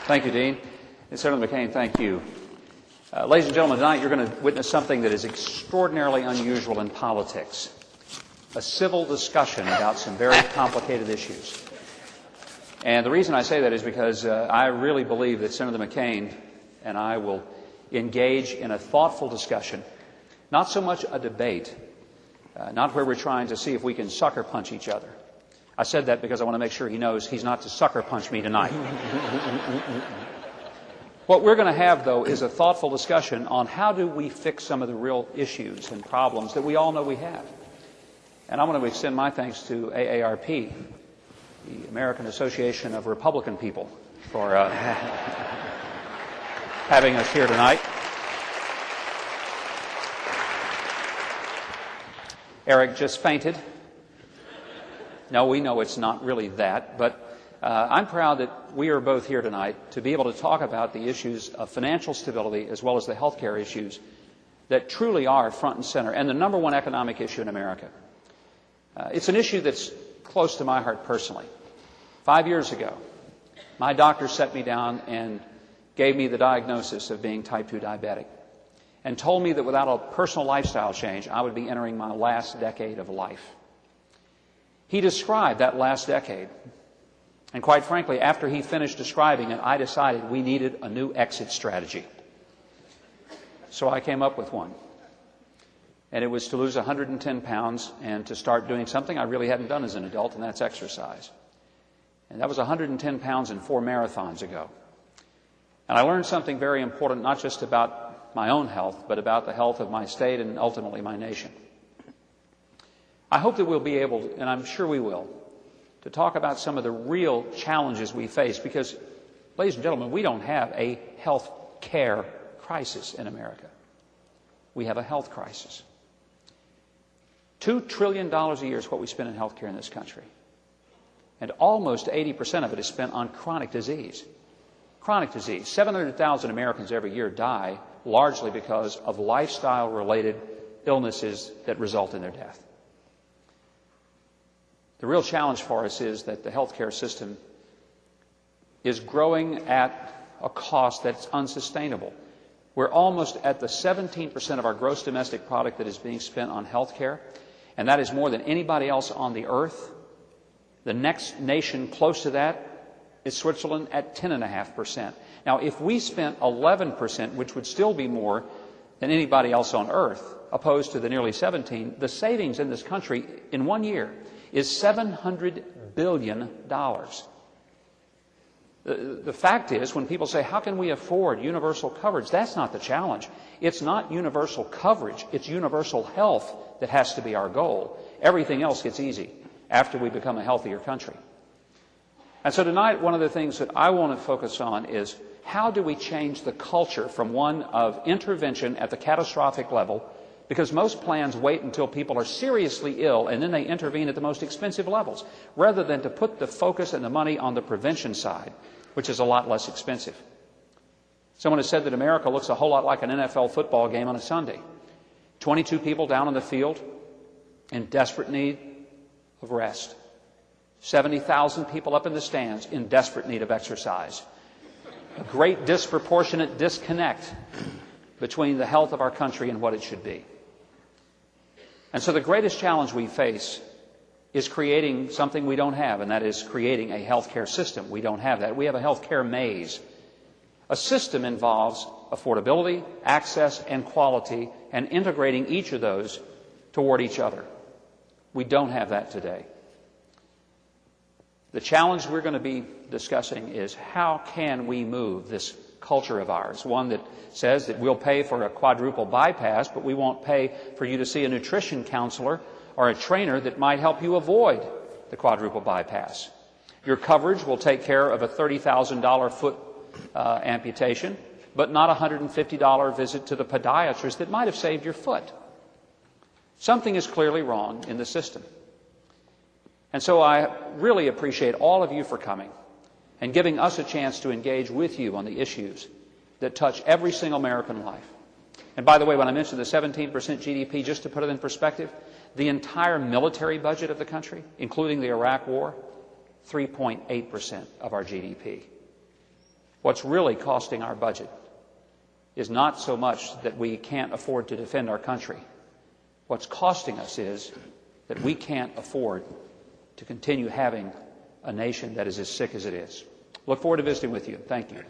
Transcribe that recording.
Thank you, Dean. And Senator McCain, thank you. Ladies and gentlemen, tonight you're going to witness something that is extraordinarily unusual in politics, a civil discussion about some very complicated issues. And the reason I say that is because I really believe that Senator McCain and I will engage in a thoughtful discussion, not so much a debate, not where we're trying to see if we can sucker punch each other. I said that because I want to make sure he knows he's not to sucker punch me tonight. What we're going to have, though, is a thoughtful discussion on how do we fix some of the real issues and problems that we all know we have. And I want to extend my thanks to AARP, the American Association of Republican People, for having us here tonight. Eric just fainted. No, we know it's not really that, but I'm proud that we are both here tonight to be able to talk about the issues of financial stability as well as the health care issues that truly are front and center and the number one economic issue in America. It's an issue that's close to my heart personally. 5 years ago, my doctor set me down and gave me the diagnosis of being type 2 diabetic and told me that without a personal lifestyle change, I would be entering my last decade of life. He described that last decade. And quite frankly, after he finished describing it, I decided we needed a new exit strategy. So I came up with one. And it was to lose 110 pounds and to start doing something I really hadn't done as an adult, and that's exercise. And that was 110 pounds in 4 marathons ago. And I learned something very important, not just about my own health, but about the health of my state and ultimately my nation. I hope that we'll be able, and I'm sure we will, to talk about some of the real challenges we face because, ladies and gentlemen, we don't have a health care crisis in America. We have a health crisis. $2 trillion a year is what we spend in health care in this country. And almost 80% of it is spent on chronic disease. Chronic disease. 700,000 Americans every year die largely because of lifestyle-related illnesses that result in their death. The real challenge for us is that the healthcare system is growing at a cost that's unsustainable. We're almost at the 17% of our gross domestic product that is being spent on healthcare, and that is more than anybody else on the earth. The next nation close to that is Switzerland at 10.5%. Now, if we spent 11%, which would still be more than anybody else on earth, opposed to the nearly 17, the savings in this country in 1 year is $700 billion. The fact is, when people say, how can we afford universal coverage? That's not the challenge. It's not universal coverage. It's universal health that has to be our goal. Everything else gets easy after we become a healthier country. And so tonight, one of the things that I want to focus on is how do we change the culture from one of intervention at the catastrophic level, because most plans wait until people are seriously ill and then they intervene at the most expensive levels, rather than to put the focus and the money on the prevention side, which is a lot less expensive. Someone has said that America looks a whole lot like an NFL football game on a Sunday. 22 people down on the field in desperate need of rest. 70,000 people up in the stands in desperate need of exercise. A great disproportionate disconnect between the health of our country and what it should be. And so the greatest challenge we face is creating something we don't have, and that is creating a healthcare system. We don't have that. We have a healthcare maze. A system involves affordability, access, and quality, and integrating each of those toward each other. We don't have that today. The challenge we're going to be discussing is how can we move this culture of ours, one that says that we'll pay for a quadruple bypass, but we won't pay for you to see a nutrition counselor or a trainer that might help you avoid the quadruple bypass. Your coverage will take care of a $30,000 foot amputation, but not a $150 visit to the podiatrist that might have saved your foot. Something is clearly wrong in the system. And so I really appreciate all of you for coming and giving us a chance to engage with you on the issues that touch every single American life. And by the way, when I mentioned the 17% GDP, just to put it in perspective, the entire military budget of the country, including the Iraq War, 3.8% of our GDP. What's really costing our budget is not so much that we can't afford to defend our country. What's costing us is that we can't afford to continue having a nation that is as sick as it is. Look forward to visiting with you. Thank you.